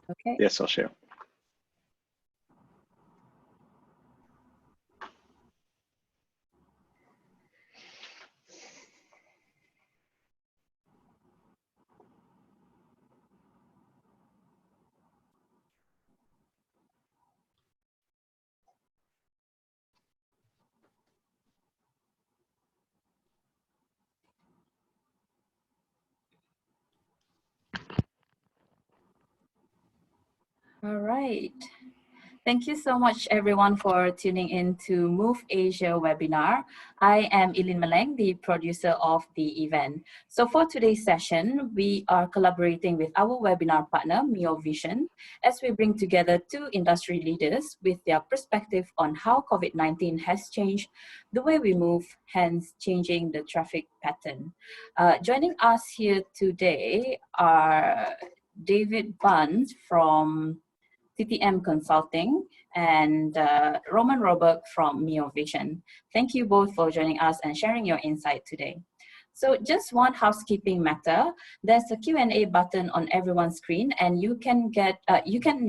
Okay. Yes, I'll share. All right. Thank you so much, everyone, for tuning in to Move Asia webinar. I am Ilin Maleng, the producer of the event. So for today's session, we are collaborating with our webinar partner, Miovision, as we bring together two industry leaders with their perspective on how COVID-19 has changed the way we move, hence changing the traffic pattern. Joining us here today are David Buns from TTM Consulting, and Roman Robert from Miovision. Thank you both for joining us and sharing your insight today. So just one housekeeping matter. There's a Q&A button on everyone's screen, and you can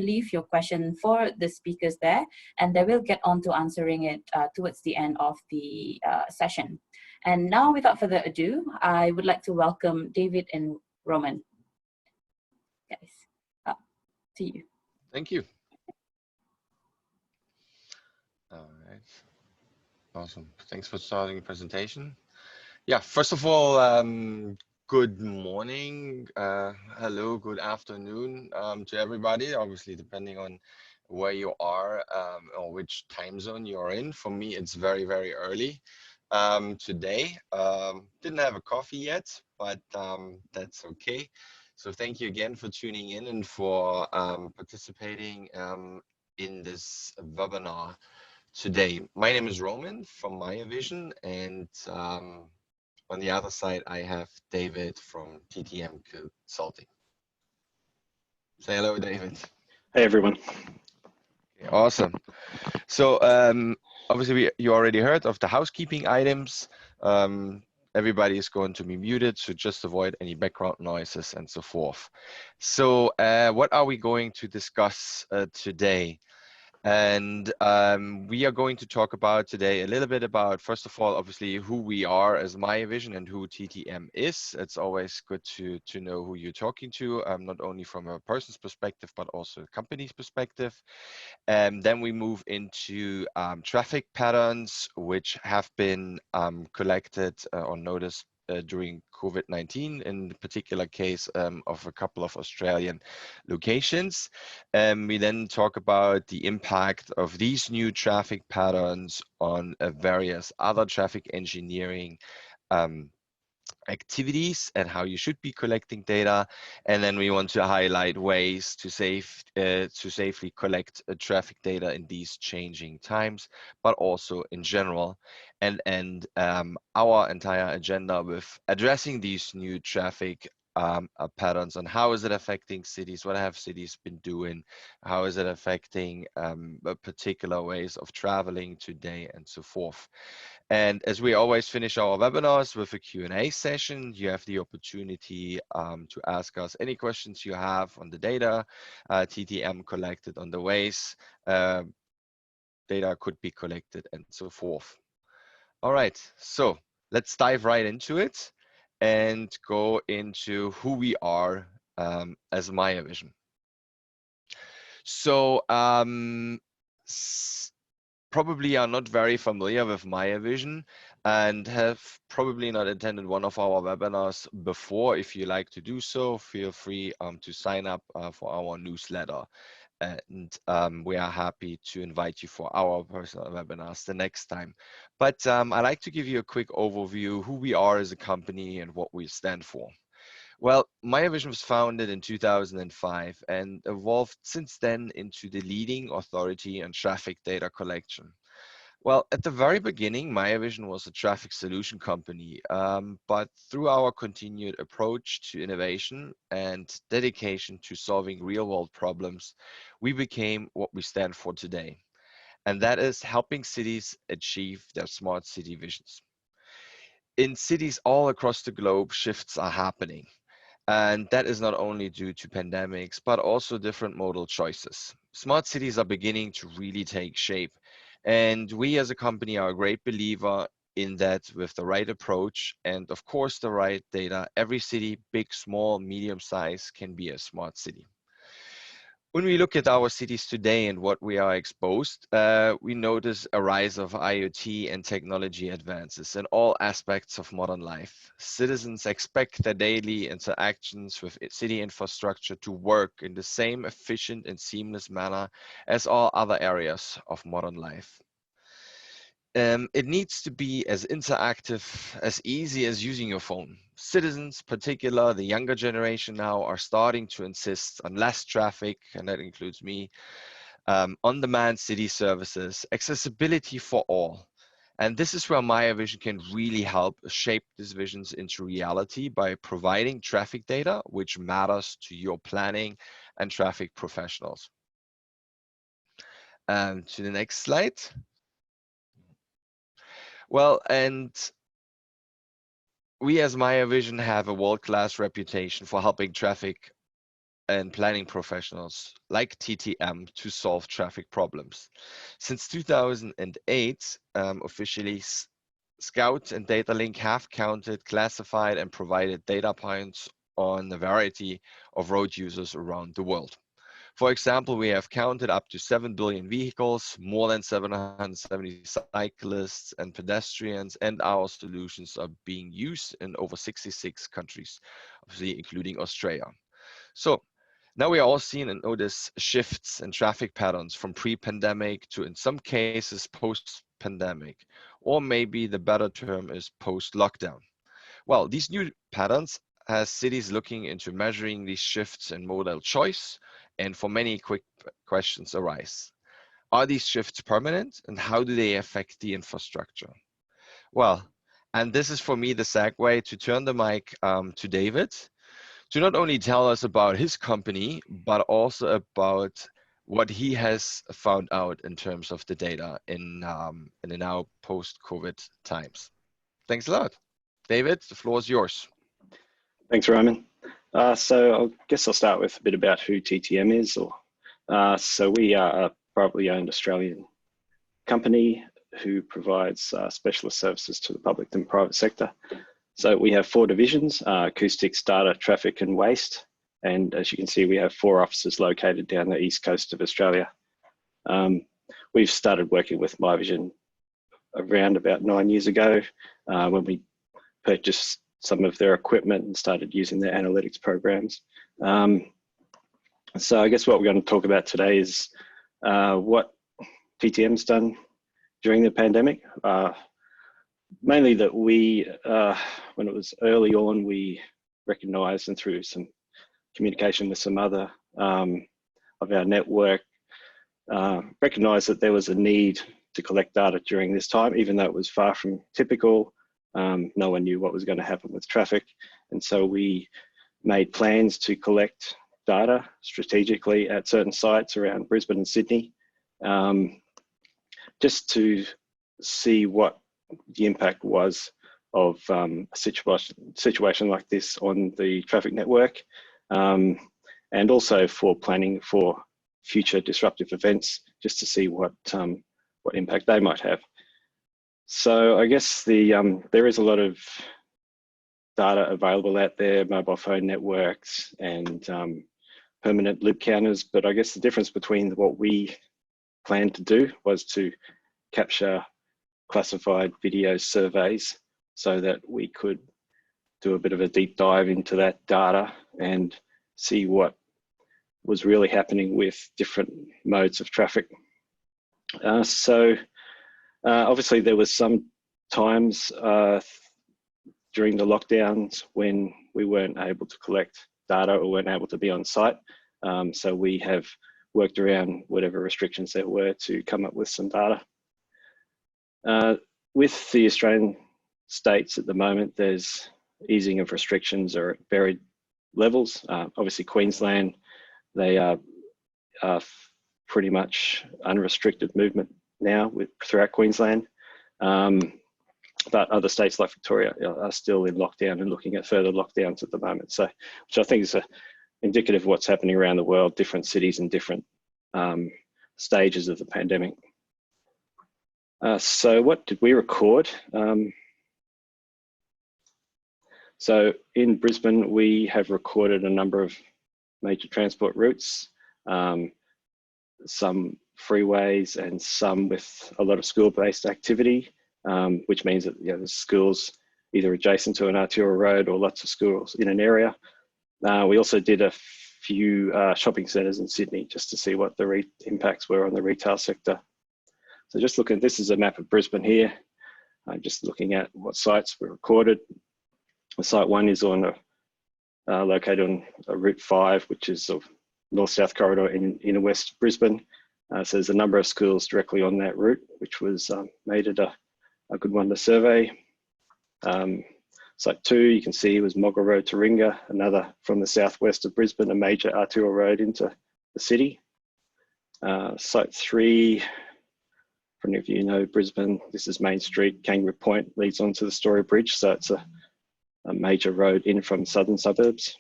leave your question for the speakers there, and they will get on to answering it towards the end of the session. And now, without further ado, I would like to welcome David and Roman. Guys, to you. Thank you. All right. Awesome. Thanks for starting the presentation. Yeah, first of all, good morning, hello, good afternoon to everybody, obviously depending on where you are or which time zone you're in. For me, it's very, very early today. Didn't have a coffee yet, but that's okay. So thank you again for tuning in and for participating in this webinar today. My name is Roman from Miovision, and on the other side, I have David from TTM Consulting. Say hello, David. Hey, everyone. Okay, awesome. So obviously, you already heard of the housekeeping items. Everybody is going to be muted, so just avoid any background noises and so forth. So what are we going to discuss today? And we are going to talk about today a little bit about, first of all, obviously, who we are as Miovision and who TTM is. It's always good to know who you're talking to, not only from a person's perspective, but also a company's perspective. And then we move into traffic patterns, which have been collected or noticed during COVID-19, in the particular case of a couple of Australian locations. We then talk about the impact of these new traffic patterns on various other traffic engineering activities and how you should be collecting data. And then we want to highlight ways to safely collect traffic data in these changing times, but also in general, and our entire agenda with addressing these new traffic patterns on how is it affecting cities, what have cities been doing, how is it affecting particular ways of traveling today, and so forth. And as we always finish our webinars with a Q&A session, you have the opportunity to ask us any questions you have on the data TTM collected, on the ways data could be collected, and so forth. All right, so let's dive right into it and go into who we are as Miovision. So probably are not very familiar with Miovision and have probably not attended one of our webinars before. If you like to do so, feel free to sign up for our newsletter. And we are happy to invite you for our personal webinars the next time. But I'd like to give you a quick overview who we are as a company and what we stand for. Well, Miovision was founded in 2005 and evolved since then into the leading authority on traffic data collection. Well, at the very beginning, Miovision was a traffic solution company, but through our continued approach to innovation and dedication to solving real-world problems, we became what we stand for today, and that is helping cities achieve their smart city visions. In cities all across the globe, shifts are happening. And that is not only due to pandemics, but also different modal choices. Smart cities are beginning to really take shape. And we as a company are a great believer in that with the right approach and of course the right data, every city, big, small, medium size, can be a smart city. When we look at our cities today and what we are exposed, we notice a rise of IoT and technology advances in all aspects of modern life. Citizens expect their daily interactions with city infrastructure to work in the same efficient and seamless manner as all other areas of modern life. It needs to be as interactive, as easy as using your phone. Citizens, particular the younger generation now, are starting to insist on less traffic, and that includes me, on-demand city services, accessibility for all. And this is where Miovision can really help shape these visions into reality by providing traffic data, which matters to your planning and traffic professionals. To the next slide. Well, and we as Miovision have a world-class reputation for helping traffic and planning professionals like TTM to solve traffic problems. Since 2008, officially, Scout and DataLink have counted, classified, and provided data points on a variety of road users around the world. For example, we have counted up to 7 billion vehicles, more than 770 cyclists and pedestrians, and our solutions are being used in over 66 countries, obviously including Australia. So now we are all seeing and notice shifts in traffic patterns from pre-pandemic to, in some cases, post-pandemic, or maybe the better term is post-lockdown. Well, these new patterns has cities looking into measuring these shifts in modal choice, and for many quick questions arise. Are these shifts permanent, and how do they affect the infrastructure? Well, and this is for me the segue to turn the mic to David to not only tell us about his company, but also about what he has found out in terms of the data in the now post-COVID times. Thanks a lot. David, the floor is yours. Thanks, Roman. So I guess I'll start with a bit about who TTM is. So we are a privately owned Australian company who provides specialist services to the public and private sector. So we have 4 divisions: acoustics, data, traffic, and waste. And as you can see, we have 4 offices located down the east coast of Australia. We've started working with Miovision around about 9 years ago when we purchased some of their equipment and started using their analytics programs. So I guess what we're going to talk about today is what TTM's done during the pandemic. Mainly that we, when it was early on, we recognized, and through some communication with some other of our network, recognized that there was a need to collect data during this time, even though it was far from typical. No one knew what was going to happen with traffic. And so we made plans to collect data strategically at certain sites around Brisbane and Sydney, just to see what the impact was of a situation like this on the traffic network, and also for planning for future disruptive events, just to see what impact they might have. So I guess there is a lot of data available out there, mobile phone networks and permanent loop counters, but I guess the difference between what we planned to do was to capture classified video surveys so that we could do a bit of a deep dive into that data and see what was really happening with different modes of traffic. Obviously there was some times during the lockdowns when we weren't able to collect data or weren't able to be on site. So we have worked around whatever restrictions there were to come up with some data. With the Australian states at the moment, there's easing of restrictions are at varied levels. Obviously Queensland, they are pretty much unrestricted movement now throughout Queensland. but other states like Victoria are still in lockdown and looking at further lockdowns at the moment. So, which I think is indicative of what's happening around the world, different cities and different stages of the pandemic. So what did we record? So in Brisbane, we have recorded a number of major transport routes, some freeways and some with a lot of school-based activity, which means that there's schools either adjacent to an arterial road or lots of schools in an area. We also did a few shopping centres in Sydney just to see what the impacts were on the retail sector. So just looking, this is a map of Brisbane here. Just looking at what sites were recorded. Site 1 is on located on Route 5, which is a north-south corridor in inner west Brisbane. So there's a number of schools directly on that route, which was made it a good one to survey. Site 2, you can see, was Mogga Road to Ringa, another from the southwest of Brisbane, a major arterial road into the city. Site 3, for any of you know Brisbane, this is Main Street, Kangaroo Point, leads onto the Story Bridge, so it's a major road in from southern suburbs.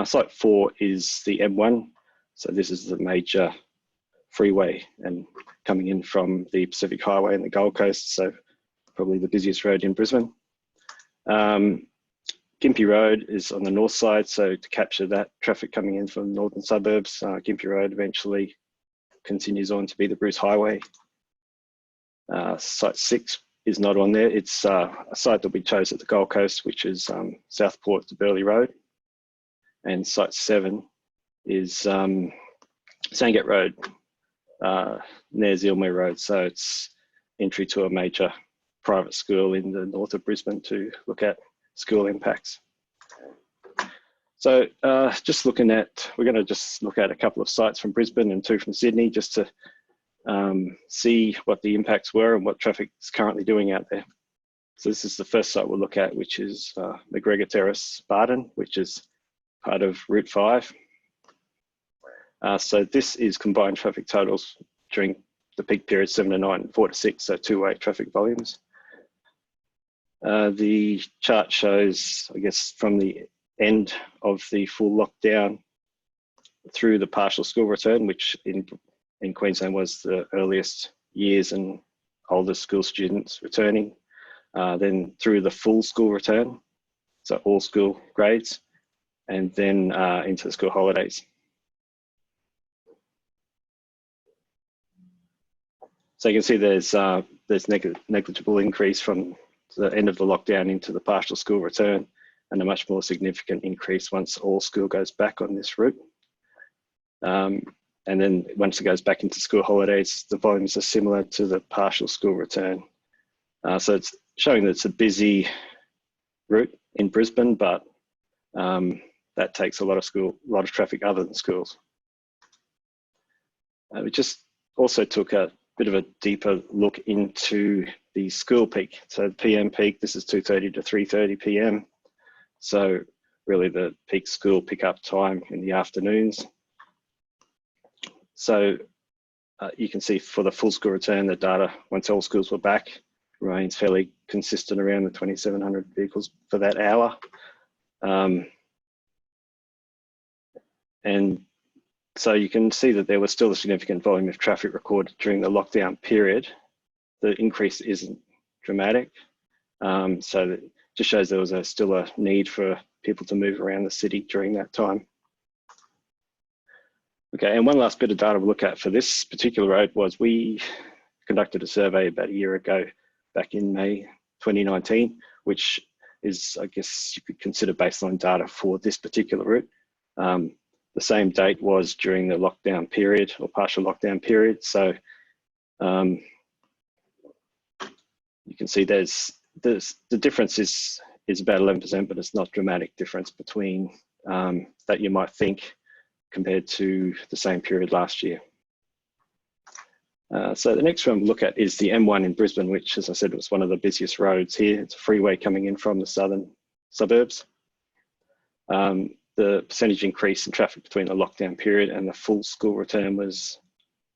Site 4 is the M1, so this is the major freeway and coming in from the Pacific Highway and the Gold Coast, so probably the busiest road in Brisbane. Gympie Road is on the north side, so to capture that traffic coming in from the northern suburbs, Gympie Road eventually continues on to be the Bruce Highway. Site 6 is not on there. It's a site that we chose at the Gold Coast, which is Southport to Burleigh Road. And Site 7 is Sandgate Road, near Zilmere Road. So it's entry to a major private school in the north of Brisbane to look at school impacts. So just looking at, we're going to just look at a couple of sites from Brisbane and 2 from Sydney, just to see what the impacts were and what traffic is currently doing out there. So this is the first site we'll look at, which is McGregor Terrace, Barton, which is part of Route 5. So this is combined traffic totals during the peak period 7 to 9, 4 to 6, so two-way traffic volumes. The chart shows, I guess, from the end of the full lockdown through the partial school return, which in Queensland was the earliest years and oldest school students returning, then through the full school return, so all school grades, and then into the school holidays. So you can see there's negligible increase from the end of the lockdown into the partial school return, and a much more significant increase once all school goes back on this route. And then once it goes back into school holidays, the volumes are similar to the partial school return. So it's showing that it's a busy route in Brisbane, but that takes a lot of traffic other than schools. We just also took a bit of a deeper look into the school peak. So the PM peak, this is 2:30 to 3:30 PM. So really the peak school pick-up time in the afternoons. So you can see for the full school return, the data, once all schools were back, remains fairly consistent around the 2,700 vehicles for that hour. And so you can see that there was still a significant volume of traffic recorded during the lockdown period. The increase isn't dramatic. So that just shows there was still a need for people to move around the city during that time. Okay, and one last bit of data we'll look at for this particular road was we conducted a survey about a year ago, back in May 2019, which is, I guess you could consider baseline data for this particular route. The same date was during the lockdown period or partial lockdown period. So you can see the difference is about 11%, but it's not dramatic difference between that you might think compared to the same period last year. So the next one we'll look at is the M1 in Brisbane, which, as I said, was one of the busiest roads here. It's a freeway coming in from the southern suburbs. The percentage increase in traffic between the lockdown period and the full school return was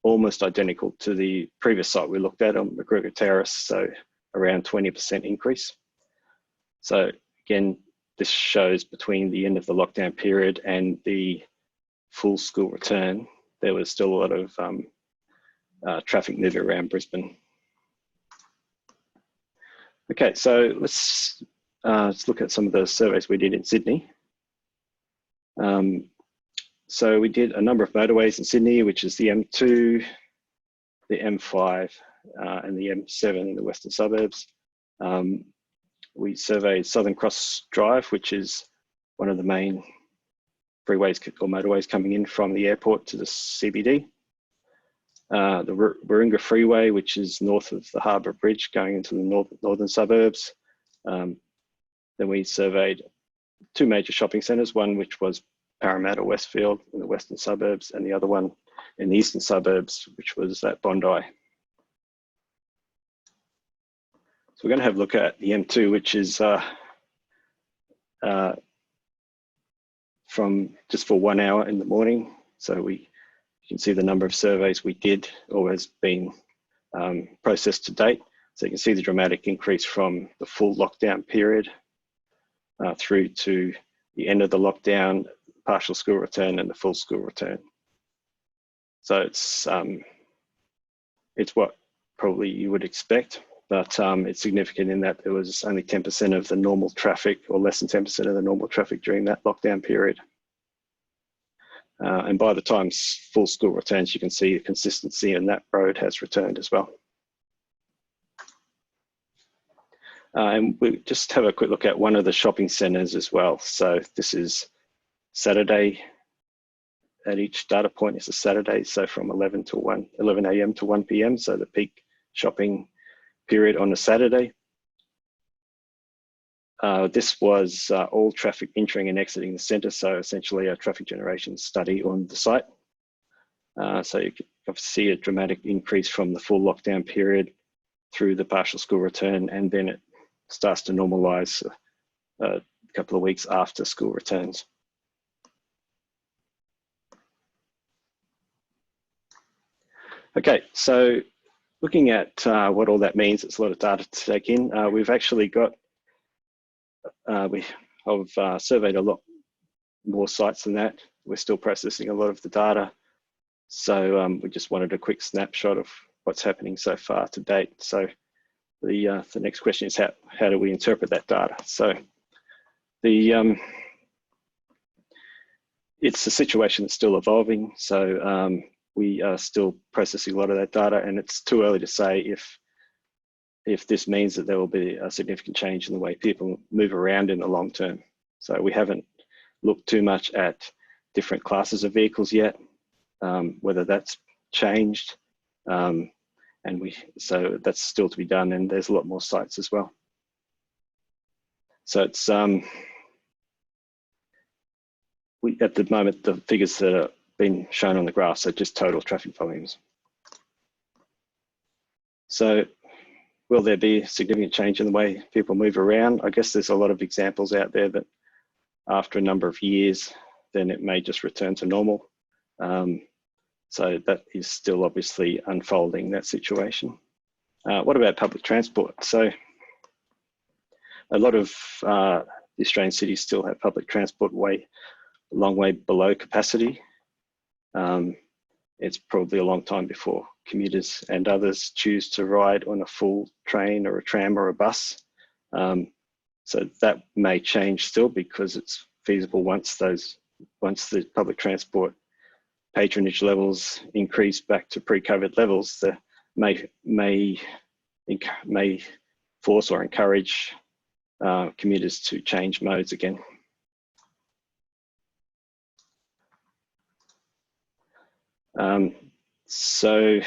almost identical to the previous site we looked at on McGregor Terrace, so around 20% increase. So again, this shows between the end of the lockdown period and the full school return, there was still a lot of traffic moving around Brisbane. Okay, so let's look at some of the surveys we did in Sydney. So we did a number of motorways in Sydney, which is the M2, the M5, and the M7 in the western suburbs. We surveyed Southern Cross Drive, which is one of the main freeways or motorways coming in from the airport to the CBD. The Warringah Freeway, which is north of the Harbour Bridge going into the northern suburbs. Then we surveyed two major shopping centres, one which was Parramatta Westfield in the western suburbs, and the other one in the eastern suburbs, which was at Bondi. So we're going to have a look at the M2, which is from just for 1 hour in the morning. So you can see the number of surveys we did or has been processed to date. So you can see the dramatic increase from the full lockdown period through to the end of the lockdown, partial school return, and the full school return. So it's what probably you would expect, but it's significant in that there was only 10% of the normal traffic, or less than 10% of the normal traffic during that lockdown period. And by the time full school returns, you can see the consistency, and that road has returned as well. And we just have a quick look at one of the shopping centres as well. So this is Saturday. At each data point is a Saturday, so from 11 a.m. to 1 p.m. So the peak shopping period on a Saturday. This was all traffic entering and exiting the centre, so essentially a traffic generation study on the site. So you can see a dramatic increase from the full lockdown period through the partial school return, and then it starts to normalise a couple of weeks after school returns. Okay, so looking at what all that means, it's a lot of data to take in. We've actually got, I've surveyed a lot more sites than that. We're still processing a lot of the data. So we just wanted a quick snapshot of what's happening so far to date. So the next question is how do we interpret that data? So it's a situation that's still evolving. So we are still processing a lot of that data, and it's too early to say if this means that there will be a significant change in the way people move around in the long term. So we haven't looked too much at different classes of vehicles yet, whether that's changed. So that's still to be done, and there's a lot more sites as well. So it's, at the moment, the figures that are been shown on the graph, are just total traffic volumes. So will there be a significant change in the way people move around? I guess there's a lot of examples out there that after a number of years, then it may just return to normal. So that is still obviously unfolding, that situation. What about public transport? So a lot of the Australian cities still have public transport a long way below capacity. It's probably a long time before commuters and others choose to ride on a full train or a tram or a bus. So that may change still, because it's feasible once the public transport patronage levels increase back to pre-COVID levels, that may force or encourage commuters to change modes again. So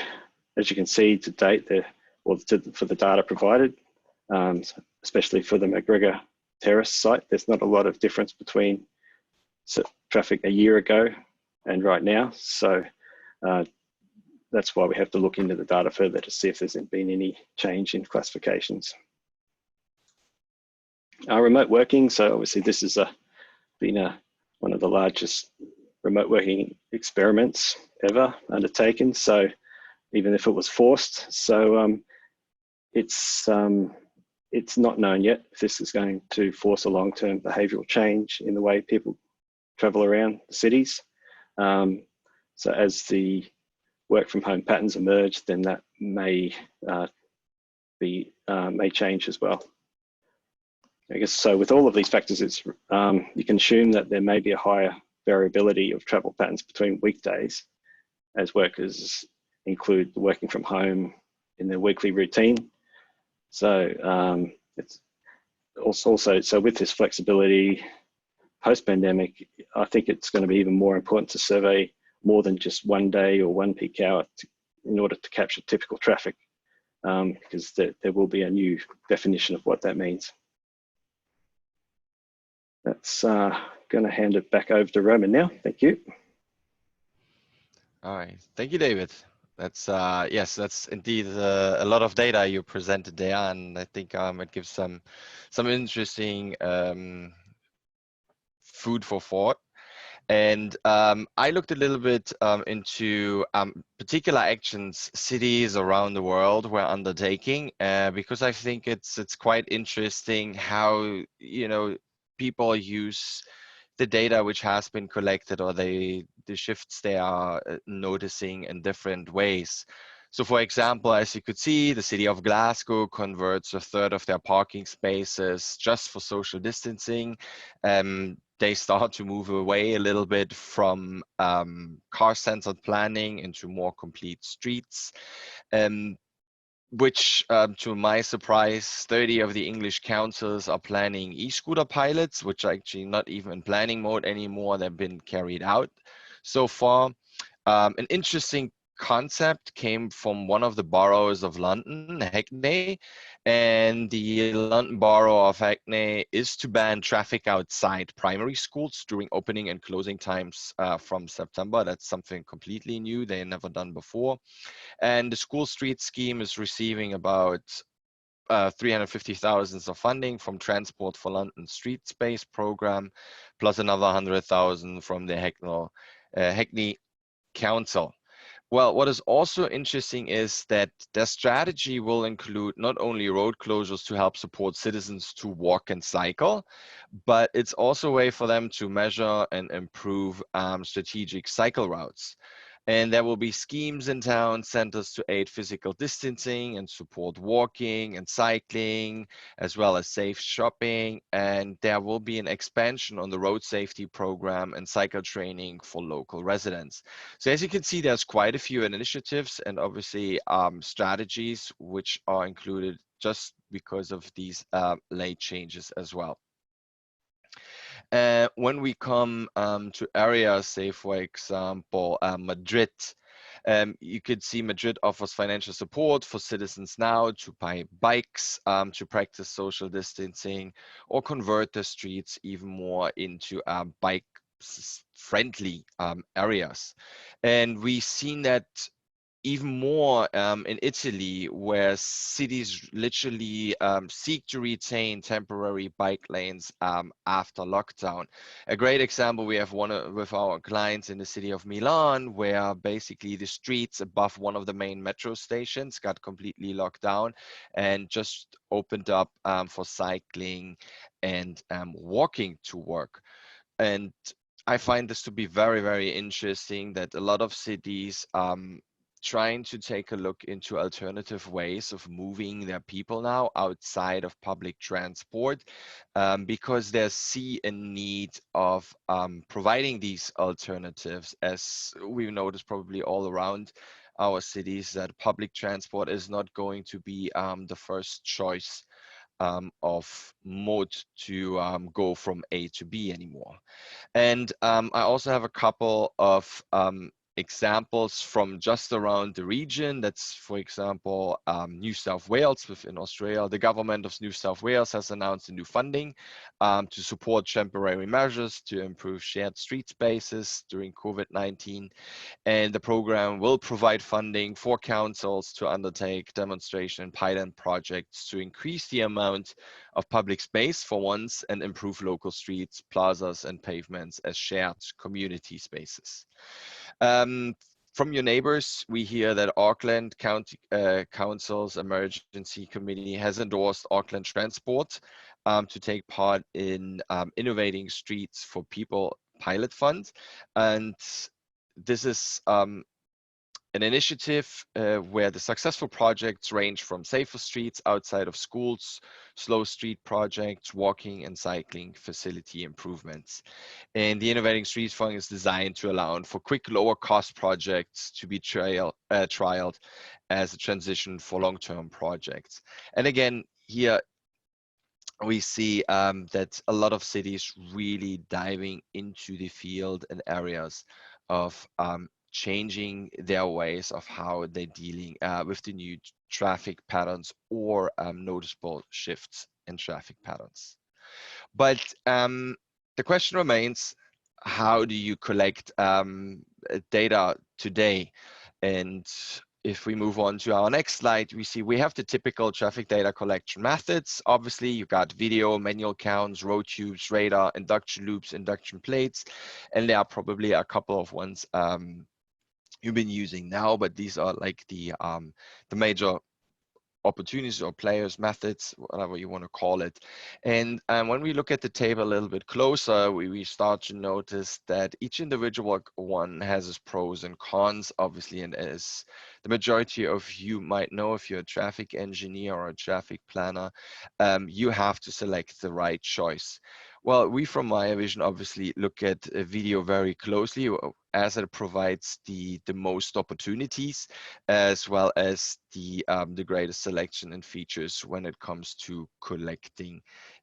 as you can see to date, for the data provided, especially for the McGregor Terrace site, there's not a lot of difference between traffic a year ago and right now. So that's why we have to look into the data further to see if there's been any change in classifications. Remote working, so obviously this has been one of the largest remote working experiments ever undertaken. So even if it was forced, so it's it's not known yet if this is going to force a long-term behavioural change in the way people travel around the cities. So as the work from home patterns emerge, then that may may change as well. I guess so. With all of these factors, it's you can assume that there may be a higher variability of travel patterns between weekdays, as workers include working from home in their weekly routine. So it's also so with this flexibility post-pandemic, I think it's going to be even more important to survey more than just one day or one peak hour in order to capture typical traffic, because there will be a new definition of what that means. That's going to hand it back over to Roman now. Thank you. All right, thank you, David. That's yes, that's indeed a lot of data you presented there, and I think it gives some interesting food for thought. And I looked a little bit into particular actions cities around the world were undertaking, because I think it's quite interesting how, you know, people use the data which has been collected, or the shifts they are noticing in different ways. So for example, as you could see, the city of Glasgow converts a third of their parking spaces just for social distancing. They start to move away a little bit from car-centered planning into more complete streets. Which, to my surprise, 30 of the English councils are planning e-scooter pilots, which are actually not even in planning mode anymore. They've been carried out so far. An interesting concept came from one of the boroughs of London, Hackney, and the London Borough of Hackney is to ban traffic outside primary schools during opening and closing times from September. That's something completely new they had never done before. And the school street scheme is receiving about 350,000 of funding from Transport for London Street Space program, plus another 100,000 from the Hackney Council. Well, what is also interesting is that their strategy will include not only road closures to help support citizens to walk and cycle, but it's also a way for them to measure and improve strategic cycle routes. And there will be schemes in town centers to aid physical distancing and support walking and cycling, as well as safe shopping. And there will be an expansion on the road safety program and cycle training for local residents. So as you can see, there's quite a few initiatives and obviously strategies which are included just because of these late changes as well. When we come to areas, say for example, Madrid, you could see Madrid offers financial support for citizens now to buy bikes, to practice social distancing, or convert the streets even more into bike friendly areas. And we've seen that even more in Italy, where cities literally seek to retain temporary bike lanes after lockdown. A great example, we have one with our clients in the city of Milan, where basically the streets above one of the main metro stations got completely locked down and just opened up for cycling and walking to work. And I find this to be very, very interesting that a lot of cities trying to take a look into alternative ways of moving their people now outside of public transport, because they see a need of providing these alternatives, as we've noticed probably all around our cities, that public transport is not going to be the first choice of mode to go from A to B anymore. And I also have a couple of examples from just around the region. That's, for example, New South Wales within Australia. The government of New South Wales has announced a new funding to support temporary measures to improve shared street spaces during COVID-19. And the program will provide funding for councils to undertake demonstration and pilot projects to increase the amount of public space for once and improve local streets, plazas, and pavements as shared community spaces. From your neighbors, we hear that Auckland County Council's Emergency Committee has endorsed Auckland Transport to take part in Innovating Streets for People pilot fund. And this is an initiative where the successful projects range from safer streets outside of schools, slow street projects, walking and cycling facility improvements. And the Innovating Streets Fund is designed to allow for quick, lower cost projects to be trialed as a transition for long-term projects. And again, here we see that a lot of cities really diving into the field and areas of changing their ways of how they're dealing with the new traffic patterns or noticeable shifts in traffic patterns. But the question remains, how do you collect data today? And if we move on to our next slide, we see we have the typical traffic data collection methods. Obviously, you've got video, manual counts, road tubes, radar, induction loops, induction plates, and there are probably a couple of ones you've been using now, but these are like the major opportunities or players, methods, whatever you want to call it. And when we look at the table a little bit closer, we start to notice that each individual one has its pros and cons, obviously, and as the majority of you might know, if you're a traffic engineer or a traffic planner, you have to select the right choice. Well, we from Miovision obviously look at video very closely as it provides the most opportunities, as well as the greatest selection and features when it comes to collecting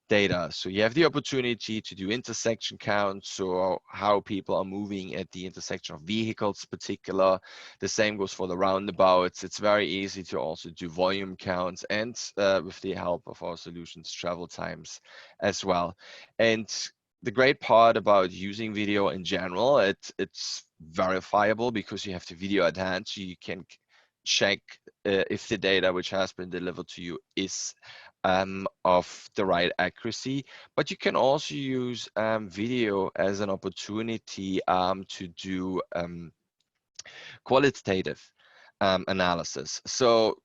data. So you have the opportunity to do intersection counts, so how people are moving at the intersection of vehicles particular. The same goes for the roundabouts. It's very easy to also do volume counts and with the help of our solutions, travel times as well. And the great part about using video in general, it's verifiable because you have the video at hand, so you can check if the data which has been delivered to you is of the right accuracy. But you can also use video as an opportunity to do qualitative analysis. So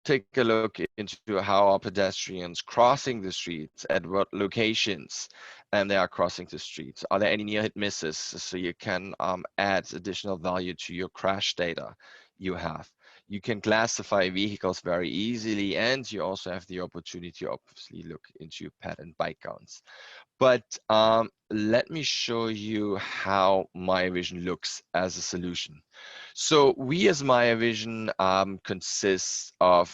take a look into how are pedestrians crossing the streets, at what locations they are crossing the streets. Are there any near hit misses? So you can add additional value to your crash data you have. You can classify vehicles very easily, and you also have the opportunity to obviously look into pet and bike counts. But let me show you how Miovision looks as a solution. So we as Miovision consist of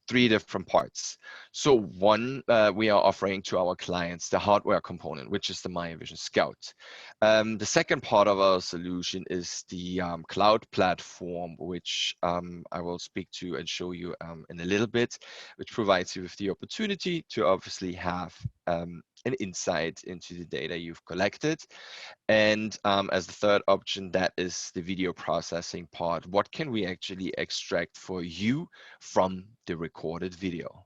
3 different parts. So one, we are offering to our clients the hardware component, which is the Miovision Scout. The second part of our solution is the cloud platform, which I will speak to and show you in a little bit, which provides you with the opportunity to obviously have an insight into the data you've collected. And as the third option, that is the video processing part. What can we actually extract for you from the recorded video?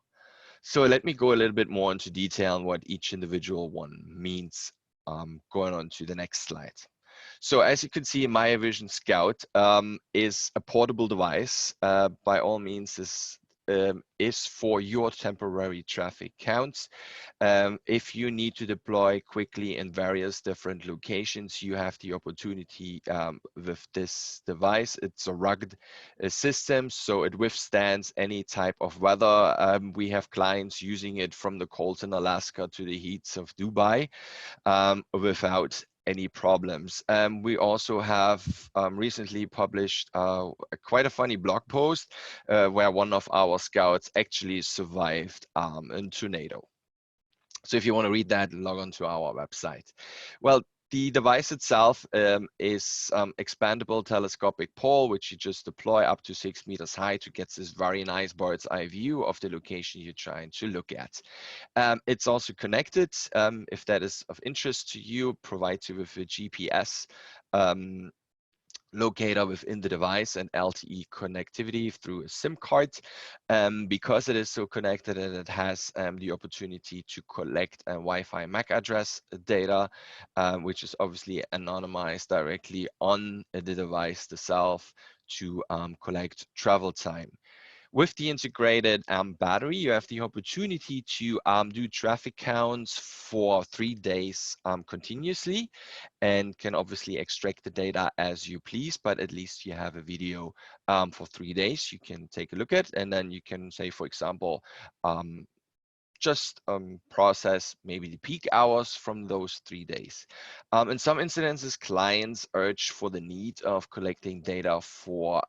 So let me go a little bit more into detail on what each individual one means, going on to the next slide. So as you can see, Miovision Scout is a portable device. By all means, this is for your temporary traffic counts. If you need to deploy quickly in various different locations, you have the opportunity with this device. It's a rugged system, so it withstands any type of weather. We have clients using it from the cold in Alaska to the heats of Dubai without any problems. We also have recently published quite a funny blog post where one of our scouts actually survived a tornado. So if you want to read that, log on to our website. Well, the device itself is expandable telescopic pole, which you just deploy up to 6 meters high to get this very nice bird's eye view of the location you're trying to look at. It's also connected, if that is of interest to you, provides you with a GPS locator within the device and LTE connectivity through a SIM card. Because it is so connected, and it has the opportunity to collect Wi-Fi MAC address data, which is obviously anonymized directly on the device itself to collect travel time. With the integrated battery, you have the opportunity to do traffic counts for 3 days continuously, and can obviously extract the data as you please, but at least you have a video for 3 days you can take a look at, and then you can say, for example, just process maybe the peak hours from those 3 days. In some incidences, clients urge for the need of collecting data for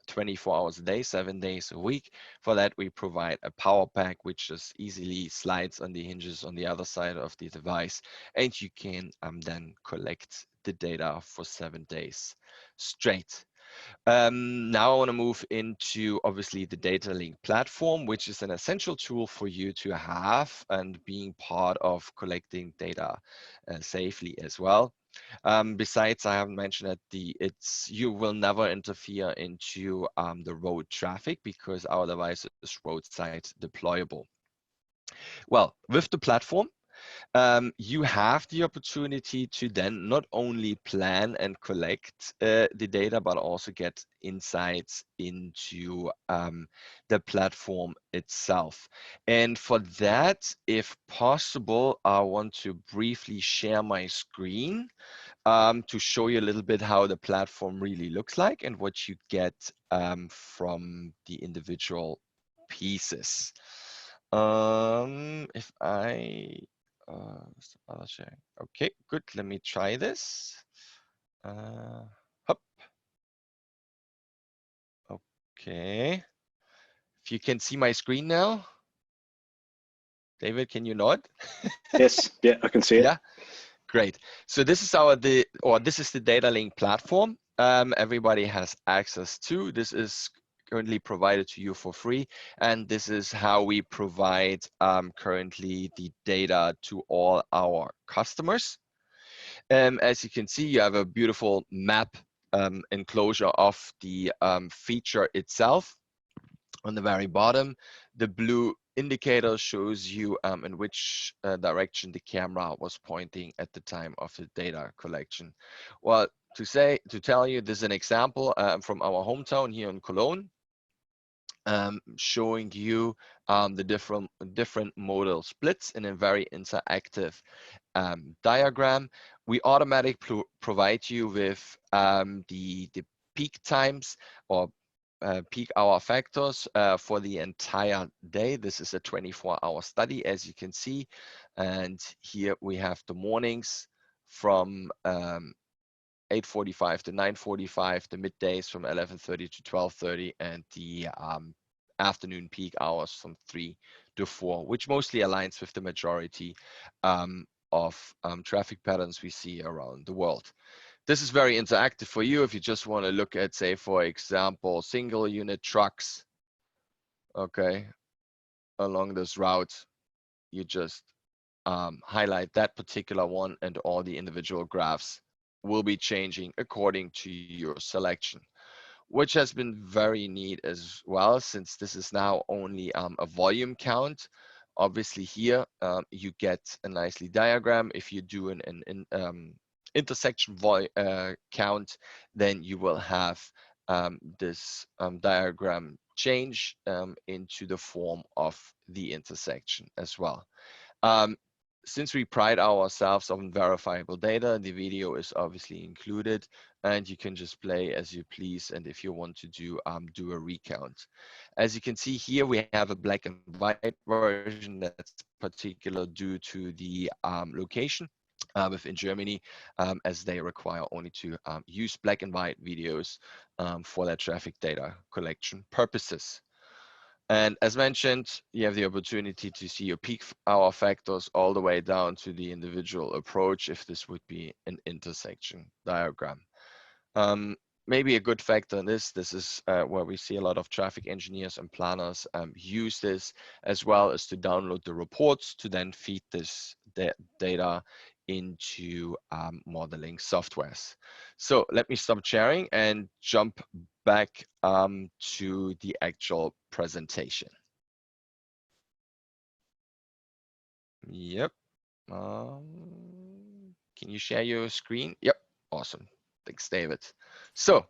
24 hours a day, 7 days a week. For that, we provide a power pack, which just easily slides on the hinges on the other side of the device, and you can then collect the data for 7 days straight. Now I want to move into obviously the data link platform, which is an essential tool for you to have and being part of collecting data safely as well. Besides, I haven't mentioned that you will never interfere into the road traffic because our device is roadside deployable. Well, with the platform, you have the opportunity to then not only plan and collect the data, but also get insights into the platform itself. And for that, if possible, I want to briefly share my screen to show you a little bit how the platform really looks like and what you get from the individual pieces. If I I'll share. Okay, good. Let me try this. Hop. Okay. If you can see my screen now, David, can you nod? Yes, yeah, I can see it. Yeah, great. So this is this is the data link platform. Everybody has access to. This is currently provided to you for free, and this is how we provide currently the data to all our customers. As you can see, you have a beautiful map enclosure of the feature itself. On the very bottom, the blue indicator shows you in which direction the camera was pointing at the time of the data collection. Well, to tell you, this is an example from our hometown here in Cologne, showing you the different modal splits in a very interactive diagram. We automatically provide you with the peak times or peak hour factors for the entire day. This is a 24-hour study, as you can see. And here we have the mornings from 8:45 to 9:45, the middays from 11:30 to 12:30, and the afternoon peak hours from 3 to 4, which mostly aligns with the majority of traffic patterns we see around the world. This is very interactive for you if you just want to look at, say, for example, single unit trucks, okay, along this route. You just highlight that particular one, and all the individual graphs will be changing according to your selection, which has been very neat as well, since this is now only a volume count. Obviously here you get a nicely diagram. If you do an intersection count, then you will have this diagram change into the form of the intersection as well. Since we pride ourselves on verifiable data, the video is obviously included, and you can just play as you please. And if you want to do a recount, as you can see here, we have a black and white version that's particular due to the location within Germany, as they require only to use black and white videos for their traffic data collection purposes. And as mentioned, you have the opportunity to see your peak hour factors all the way down to the individual approach, if this would be an intersection diagram. Maybe a good factor in this is where we see a lot of traffic engineers and planners use this, as well as to download the reports to then feed this data into modeling softwares. So let me stop sharing and jump back to the actual presentation. Yep. Can you share your screen? Yep. Awesome. Thanks, David. So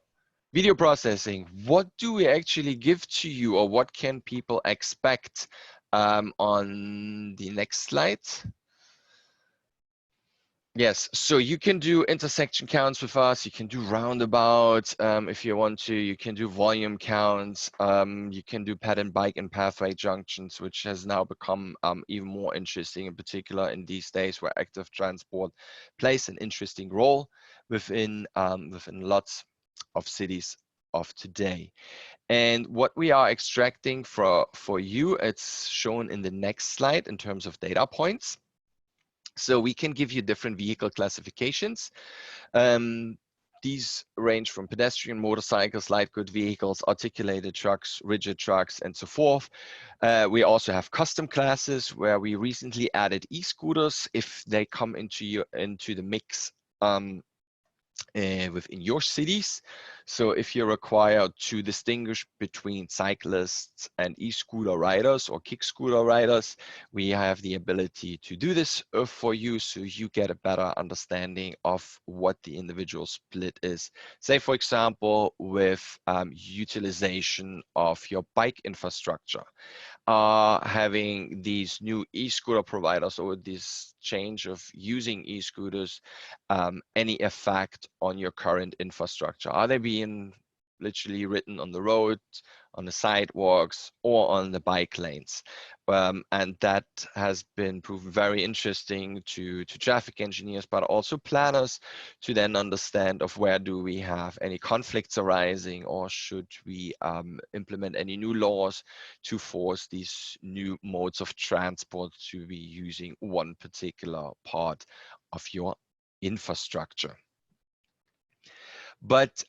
video processing, what do we actually give to you, or what can people expect on the next slide? Yes, so you can do intersection counts with us. You can do roundabouts if you want to. You can do volume counts. You can do pattern bike and pathway junctions, which has now become even more interesting, in particular in these days where active transport plays an interesting role within lots of cities of today. And what we are extracting for you, it's shown in the next slide in terms of data points. So we can give you different vehicle classifications. These range from pedestrian, motorcycles, light good vehicles, articulated trucks, rigid trucks, and so forth. We also have custom classes where we recently added e-scooters if they come into the mix within your cities. So if you're required to distinguish between cyclists and e-scooter riders or kick scooter riders, we have the ability to do this for you, so you get a better understanding of what the individual split is. Say, for example, with utilization of your bike infrastructure. Having these new e-scooter providers, or this change of using e-scooters, any effect on your current infrastructure? Are they being literally ridden on the road, on the sidewalks, or on the bike lanes? And that has been proven very interesting to traffic engineers, but also planners, to then understand of where do we have any conflicts arising, or should we implement any new laws to force these new modes of transport to be using one particular part of your infrastructure. But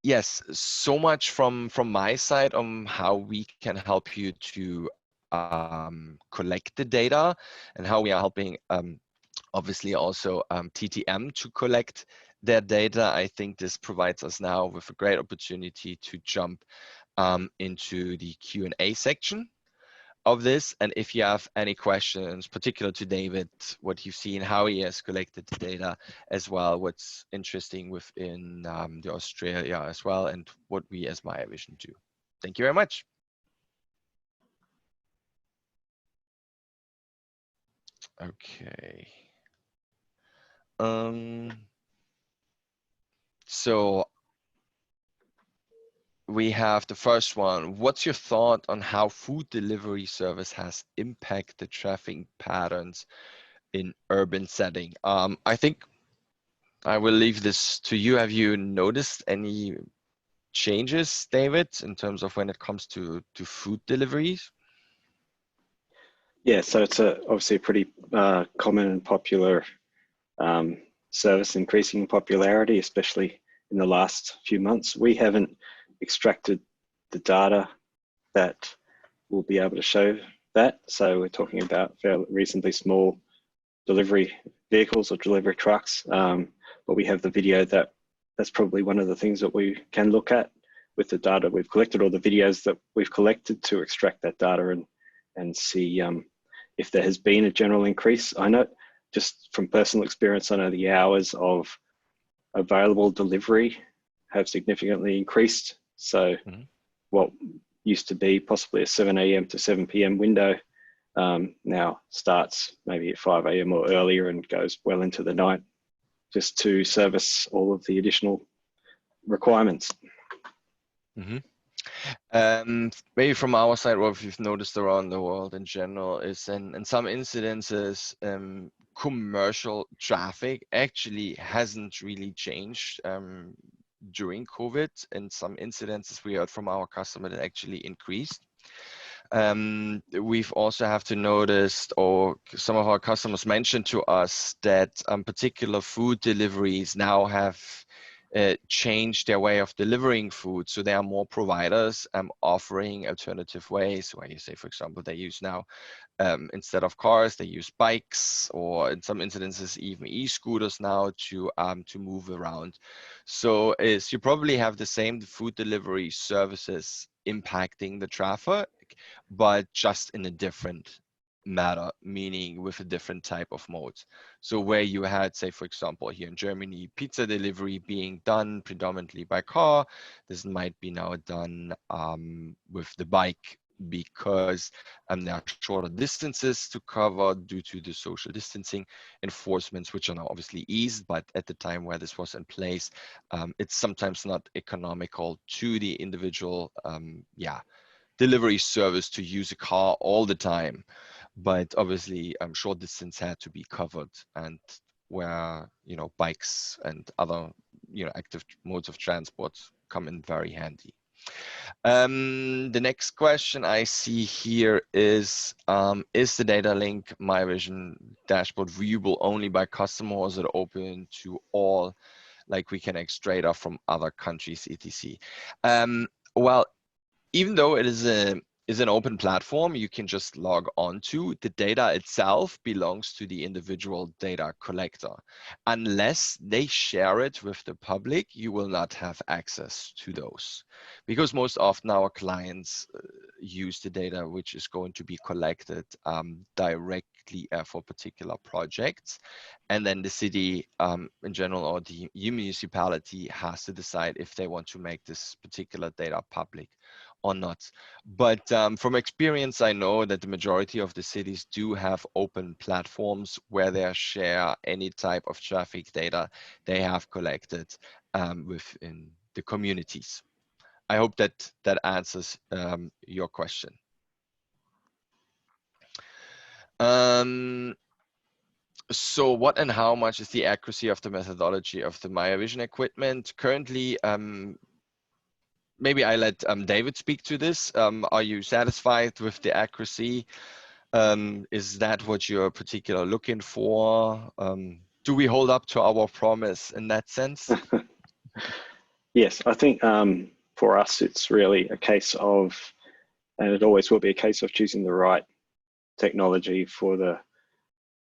yes, so much from my side on how we can help you to collect the data, and how we are helping obviously also TTM to collect their data. I think this provides us now with a great opportunity to jump into the Q&A section of this. And if you have any questions, particular to David, what you've seen, how he has collected the data as well, what's interesting within the Australia as well, and what we as Miovision do. Thank you very much. Okay. So we have the first one. What's your thought on how food delivery service has impacted traffic patterns in urban setting? I think I will leave this to you. Have you noticed any changes, David, in terms of when it comes to food deliveries? Yeah, so it's obviously a pretty common and popular service, increasing in popularity, especially in the last few months. We haven't extracted the data that will be able to show that. So we're talking about fairly reasonably small delivery vehicles or delivery trucks, but we have the video that's probably one of the things that we can look at with the data we've collected, or the videos that we've collected, to extract that data and see if there has been a general increase. I know, just from personal experience, I know the hours of available delivery have significantly increased. So what used to be possibly a 7 a.m. to 7 p.m. window now starts maybe at 5 a.m. or earlier and goes well into the night, just to service all of the additional requirements. Maybe from our side, what we've noticed around the world in general is in some incidences, commercial traffic actually hasn't really changed during COVID. In some incidences, we heard from our customer that actually increased. We've also have to notice, or some of our customers mentioned to us, that particular food deliveries now have change their way of delivering food. So there are more providers offering alternative ways where you say, for example, they use now, instead of cars, they use bikes, or in some incidences, even e-scooters now to move around. So you probably have the same food delivery services impacting the traffic, but just in a different matter, meaning with a different type of mode. So where you had, say, for example, here in Germany, pizza delivery being done predominantly by car, this might be now done with the bike, because there are shorter distances to cover due to the social distancing enforcements, which are now obviously eased, but at the time where this was in place, it's sometimes not economical to the individual delivery service to use a car all the time. But obviously short distance had to be covered, and where bikes and other active modes of transport come in very handy. The next question I see here is the data link Miovision dashboard viewable only by customer, or is it open to all, like we can extract data from other countries, etc.? Well, even though it is an open platform, you can just log on to. The data itself belongs to the individual data collector. Unless they share it with the public, you will not have access to those. Because most often our clients use the data which is going to be collected directly for particular projects. And then the city in general, or the municipality, has to decide if they want to make this particular data public or not. But from experience, I know that the majority of the cities do have open platforms where they share any type of traffic data they have collected within the communities. I hope that that answers your question. So what and how much is the accuracy of the methodology of the Miovision equipment? Currently, maybe I let David speak to this. Are you satisfied with the accuracy? Is that what you're particularly looking for? Do we hold up to our promise in that sense? Yes, I think for us, it's really a case of, and it always will be a case of, choosing the right technology for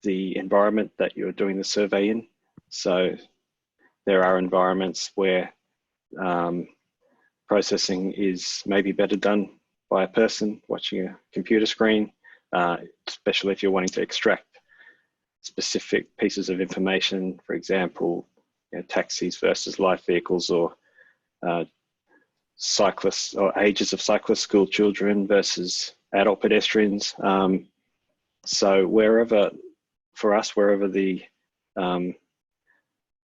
the environment that you're doing the survey in. So there are environments where processing is maybe better done by a person watching a computer screen, especially if you're wanting to extract specific pieces of information, for example, taxis versus light vehicles, or cyclists, or ages of cyclists, school children versus adult pedestrians. So wherever, for us, wherever the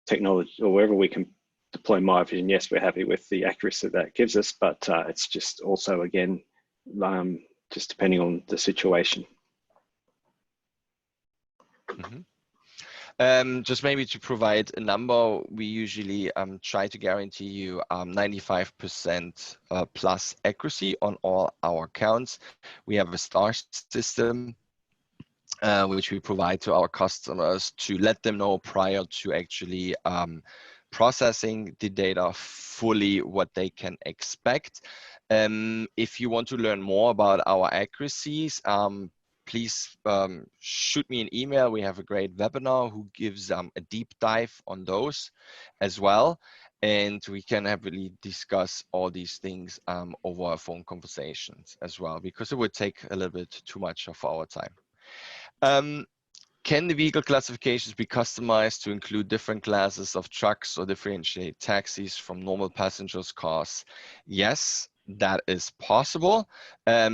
technology, or wherever we can deploy Miovision, yes, we're happy with the accuracy that gives us, but it's just also, again, just depending on the situation. Mm-hmm. Just maybe to provide a number, we usually try to guarantee you 95% plus accuracy on all our accounts. We have a star system which we provide to our customers to let them know prior to actually processing the data fully what they can expect. If you want to learn more about our accuracies, please shoot me an email. We have a great webinar who gives a deep dive on those as well. And we can happily discuss all these things over our phone conversations as well, because it would take a little bit too much of our time. Can the vehicle classifications be customized to include different classes of trucks or differentiate taxis from normal passengers' cars? Yes, that is possible.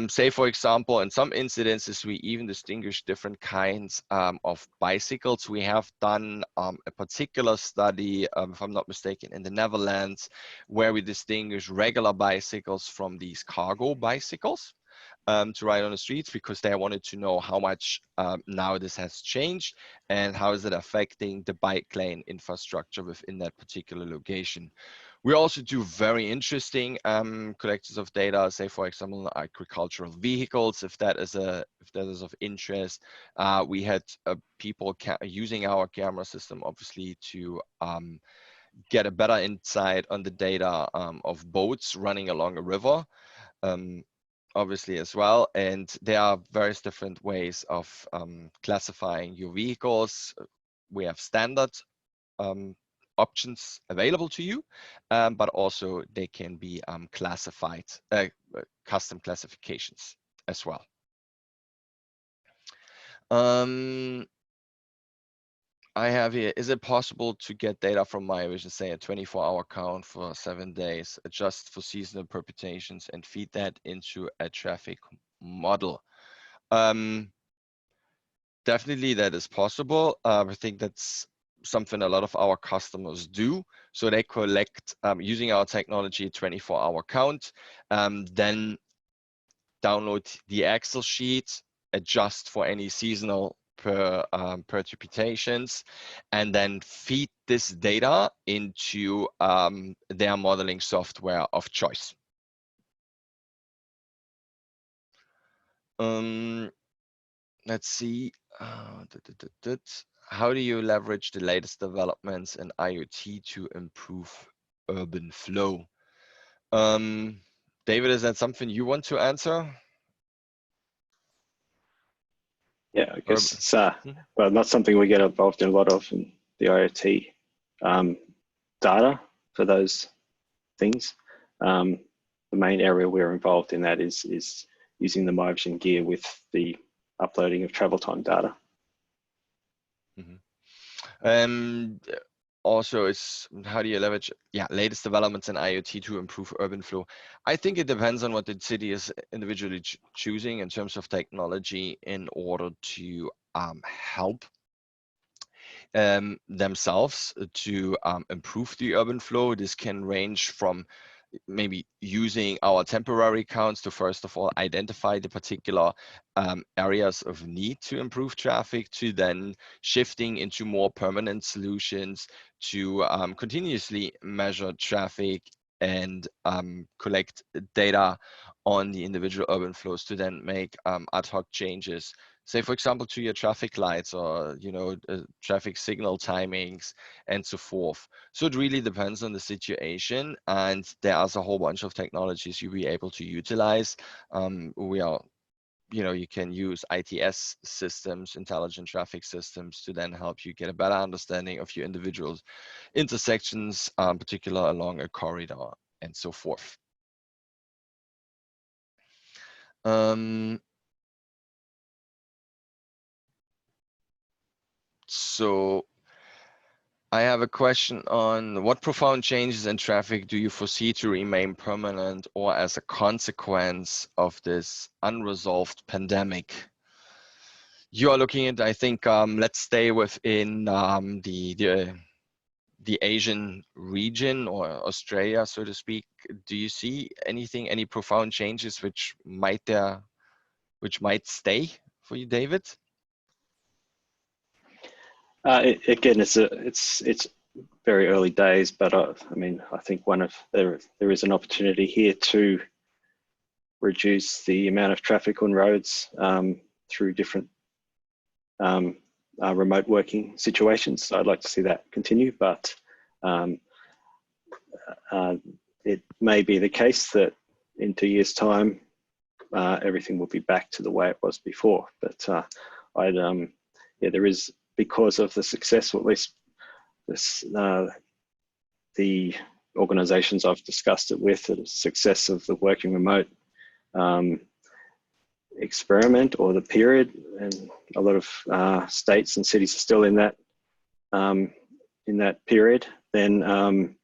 Say, for example, in some incidences, we even distinguish different kinds of bicycles. We have done a particular study, if I'm not mistaken, in the Netherlands, where we distinguish regular bicycles from these cargo bicycles to ride on the streets, because they wanted to know how much now this has changed and how is it affecting the bike lane infrastructure within that particular location. We also do very interesting collections of data, say, for example, agricultural vehicles, if that is of interest. We had people using our camera system, obviously, to get a better insight on the data of boats running along a river, obviously as well. And there are various different ways of classifying your vehicles. We have standard options available to you, but also they can be classified, custom classifications as well. I have here, is it possible to get data from Miovision, say a 24-hour count for 7 days, adjust for seasonal permutations and feed that into a traffic model? Definitely that is possible. I think that's something a lot of our customers do. So they collect, using our technology, 24-hour count, then download the Excel sheet, adjust for any seasonal perturbations, and then feed this data into their modeling software of choice. Let's see. How do you leverage the latest developments in IoT to improve urban flow? David, is that something you want to answer? Yeah, I guess it's well, not something we get involved in a lot of in the IoT data for those things. The main area we're involved in that is using the Miovision gear with the uploading of travel time data. Also, it's how do you leverage latest developments in IoT to improve urban flow? I think it depends on what the city is individually choosing in terms of technology in order to help themselves to improve the urban flow. This can range from maybe using our temporary counts to first of all identify the particular areas of need to improve traffic, to then shifting into more permanent solutions to continuously measure traffic and collect data on the individual urban flows to then make ad hoc changes, say for example to your traffic lights or traffic signal timings and so forth. So it really depends on the situation, and there's a whole bunch of technologies you'll be able to utilize. You can use ITS systems, intelligent traffic systems, to then help you get a better understanding of your individual intersections, particular along a corridor and so forth. So I have a question on what profound changes in traffic do you foresee to remain permanent or as a consequence of this unresolved pandemic? You are looking at, I think, let's stay within the Asian region or Australia, so to speak. Do you see anything, any profound changes which might stay for you, David? Again, it's very early days, but I mean, I think there is an opportunity here to reduce the amount of traffic on roads through different remote working situations. So I'd like to see that continue, but it may be the case that in 2 years' time, everything will be back to the way it was before. But there is, because of the success, or at least the organisations I've discussed it with, the success of the working remote experiment or the period, and a lot of states and cities are still in that period, then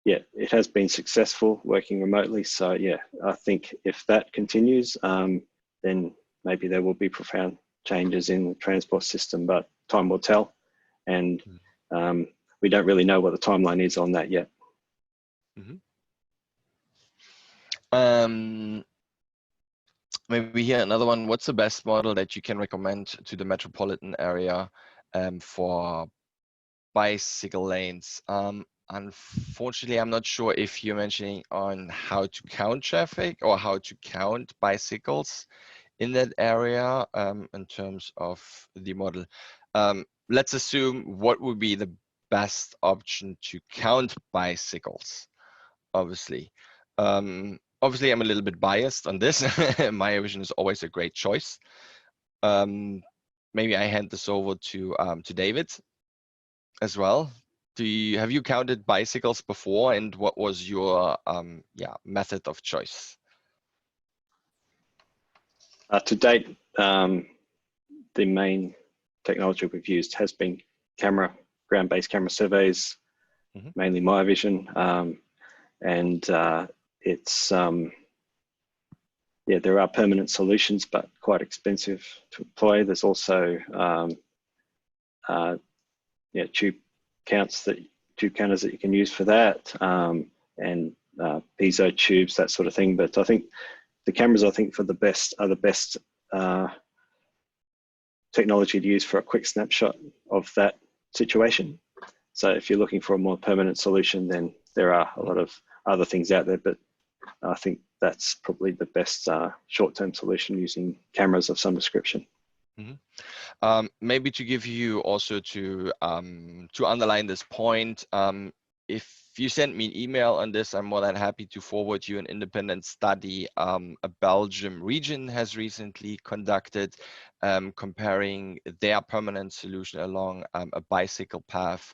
it has been successful working remotely. So yeah, I think if that continues, then maybe there will be profound changes in the transport system, but time will tell, and we don't really know what the timeline is on that yet. Maybe here another one. What's the best model that you can recommend to the metropolitan area for bicycle lanes? Unfortunately, I'm not sure if you're mentioning on how to count traffic or how to count bicycles in that area in terms of the model. Let's assume what would be the best option to count bicycles, obviously. Obviously, I'm a little bit biased on this. Miovision is always a great choice. Maybe I hand this over to David as well. Have you counted bicycles before, and what was your method of choice? To date, the main technology we've used has been ground-based camera surveys, mainly Miovision, and it's there are permanent solutions, but quite expensive to employ. There's also tube counters that you can use for that, and piezo tubes, that sort of thing. But I think the cameras, are the best technology to use for a quick snapshot of that situation. So if you're looking for a more permanent solution, then there are a lot of other things out there, but I think that's probably the best short-term solution, using cameras of some description. Maybe to give you also to underline this point, if you send me an email on this, I'm more than happy to forward you an independent study a Belgium region has recently conducted, comparing their permanent solution along a bicycle path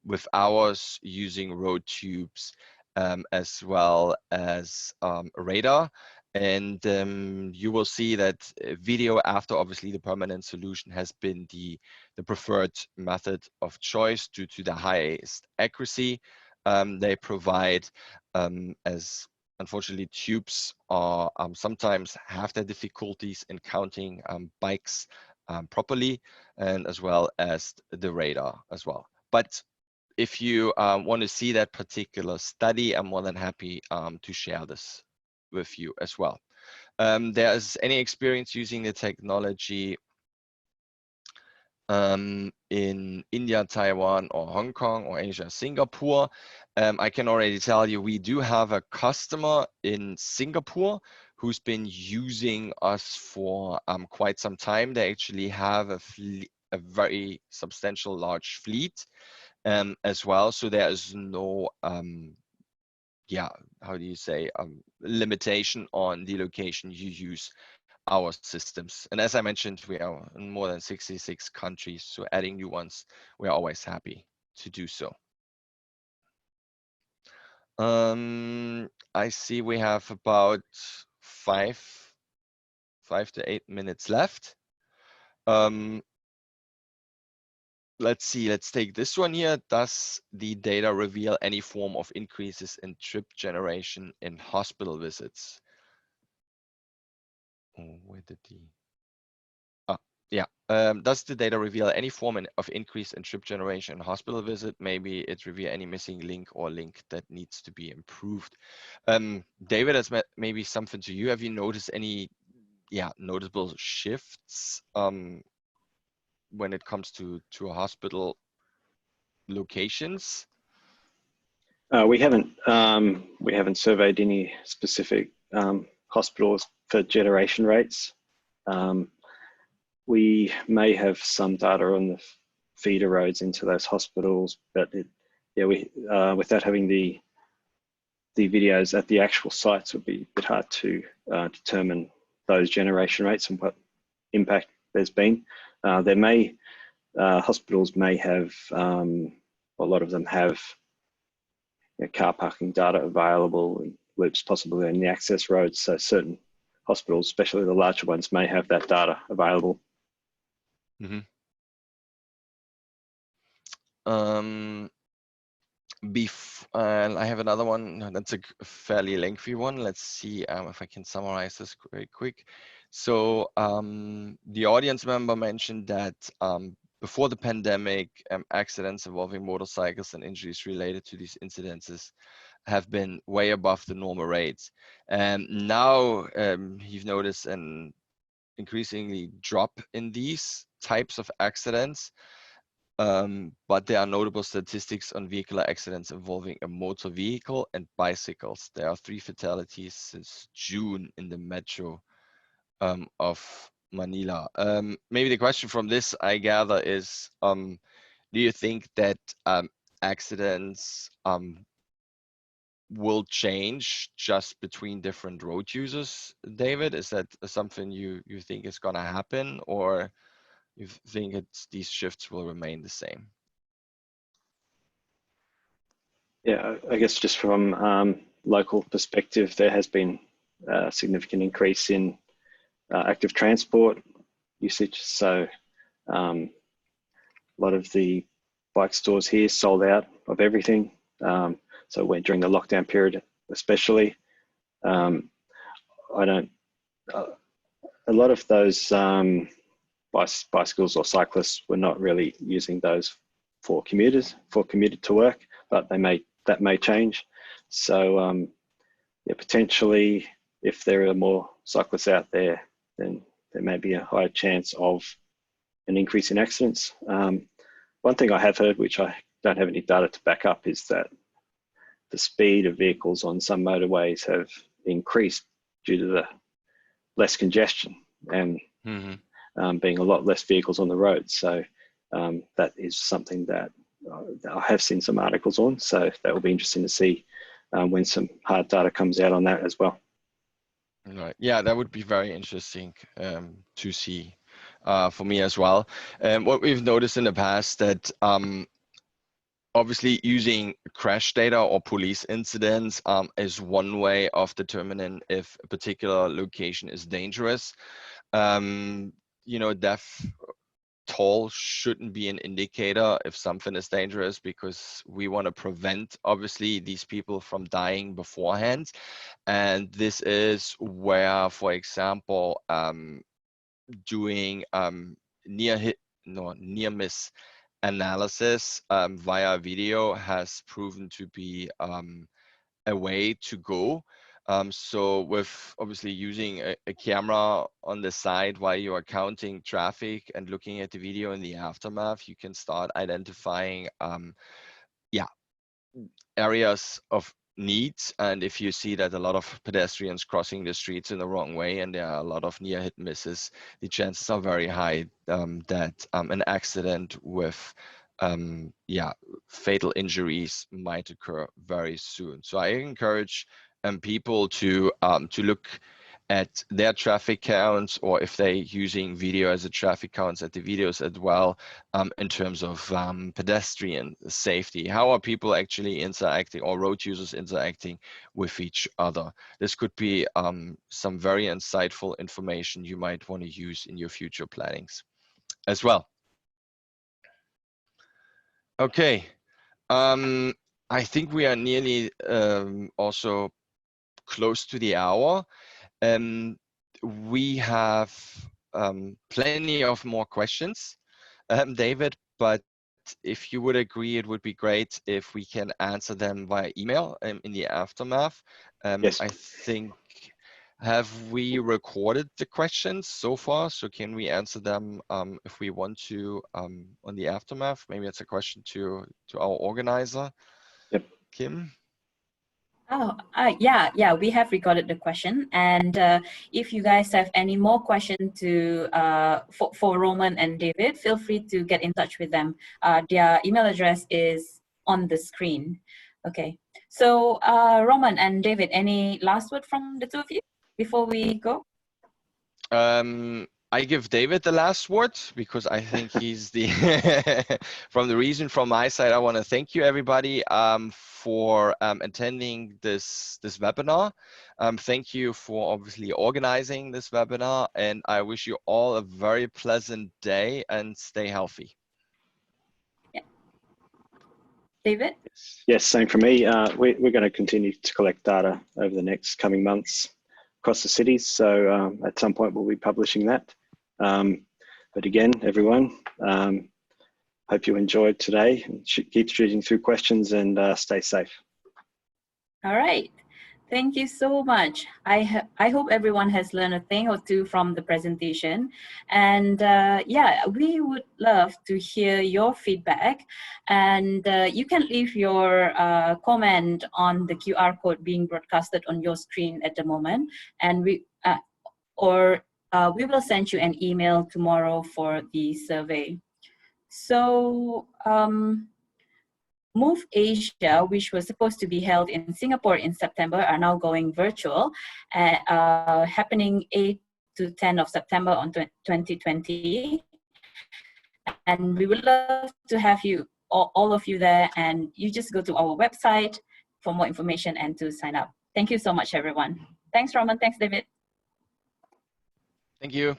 with ours, using road tubes as well as radar. And you will see that video after, obviously, the permanent solution has been the preferred method of choice due to the highest accuracy they provide, as unfortunately tubes are sometimes have their difficulties in counting bikes properly, and as well as the radar as well. But if you want to see that particular study, I'm more than happy to share this with you as well. There's any experience using the technology in India, Taiwan, or Hong Kong, or Asia, Singapore? I can already tell you, we do have a customer in Singapore who's been using us for quite some time. They actually have a very substantial large fleet as well. So there is no how do you say, limitation on the location you use our systems. And as I mentioned, we are in more than 66 countries, so adding new ones, we're always happy to do so. I see we have about 5 to 8 minutes left. Let's see, let's take this one here. Does the data reveal any form of increases in trip generation in hospital visits? Oh, where did the... does the data reveal any form of increase in trip generation in hospital visit? Maybe it reveal any missing link or link that needs to be improved. David, that's maybe something to you. Have you noticed any notable shifts when it comes to hospital locations? We haven't surveyed any specific hospitals for generation rates. We may have some data on the feeder roads into those hospitals, but without having the videos at the actual sites, would be a bit hard to determine those generation rates and what impact there's been. Hospitals may have, a lot of them have car parking data available, and loops possibly in the access roads. So certain hospitals, especially the larger ones, may have that data available. I have another one that's a fairly lengthy one. Let's see if I can summarize this very quick. So the audience member mentioned that before the pandemic, accidents involving motorcycles and injuries related to these incidences have been way above the normal rates. And now you've noticed an increasingly drop in these types of accidents. But there are notable statistics on vehicular accidents involving a motor vehicle and bicycles. There are 3 fatalities since June in the metro of Manila. Maybe the question from this, I gather, is do you think that accidents will change just between different road users, David? Is that something you think is going to happen, or you think these shifts will remain the same? Yeah, I guess just from local perspective, there has been a significant increase in active transport usage. So a lot of the bike stores here sold out of everything. So during the lockdown period, especially, a lot of those bicycles or cyclists were not really using those for commuter to work, but that may change. So yeah, potentially, if there are more cyclists out there, then there may be a higher chance of an increase in accidents. One thing I have heard, which I don't have any data to back up, is that the speed of vehicles on some motorways have increased due to the less congestion and being a lot less vehicles on the road. So that is something that I have seen some articles on. So that will be interesting to see when some hard data comes out on that as well. Right. Yeah, that would be very interesting to see for me as well. What we've noticed in the past that obviously using crash data or police incidents is one way of determining if a particular location is dangerous. You know, death toll shouldn't be an indicator if something is dangerous, because we want to prevent obviously these people from dying beforehand. And this is where, for example, doing near miss analysis via video has proven to be a way to go. So with obviously using a camera on the side while you are counting traffic and looking at the video in the aftermath, you can start identifying areas of needs. And if you see that a lot of pedestrians crossing the streets in the wrong way and there are a lot of near hit misses, the chances are very high that an accident with fatal injuries might occur very soon. So I encourage people to look at their traffic counts, or if they're using video as a traffic counts, at the videos as well, in terms of pedestrian safety. How are people actually interacting, or road users interacting with each other? This could be some very insightful information you might want to use in your future plannings as well. Okay, I think we are nearly also close to the hour. We have plenty of more questions, David, but if you would agree, it would be great if we can answer them via email in the aftermath. Yes. I think, have we recorded the questions so far? So can we answer them if we want to on the aftermath? Maybe it's a question to our organizer. Yep. Kim? Oh, yeah, we have recorded the question. And if you guys have any more questions for Roman and David, feel free to get in touch with them. Their email address is on the screen. Okay, so Roman and David, any last word from the two of you before we go? I give David the last word because I think he's the from my side. I want to thank you everybody for attending this webinar. Thank you for obviously organizing this webinar, and I wish you all a very pleasant day and stay healthy. Yeah. David? Yes, same for me. We're going to continue to collect data over the next coming months across the cities. So at some point we'll be publishing that. But again, everyone, hope you enjoyed today. Keep shooting through questions and stay safe. All right. Thank you so much. I hope everyone has learned a thing or two from the presentation. And yeah, we would love to hear your feedback. And you can leave your comment on the QR code being broadcasted on your screen at the moment. And we will send you an email tomorrow for the survey. So Move Asia, which was supposed to be held in Singapore in September, are now going virtual, happening 8 to 10 of September on 2020. And we would love to have you, all of you there, and you just go to our website for more information and to sign up. Thank you so much, everyone. Thanks, Roman. Thanks, David. Thank you.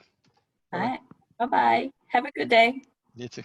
All right. Bye-bye. Have a good day. You too.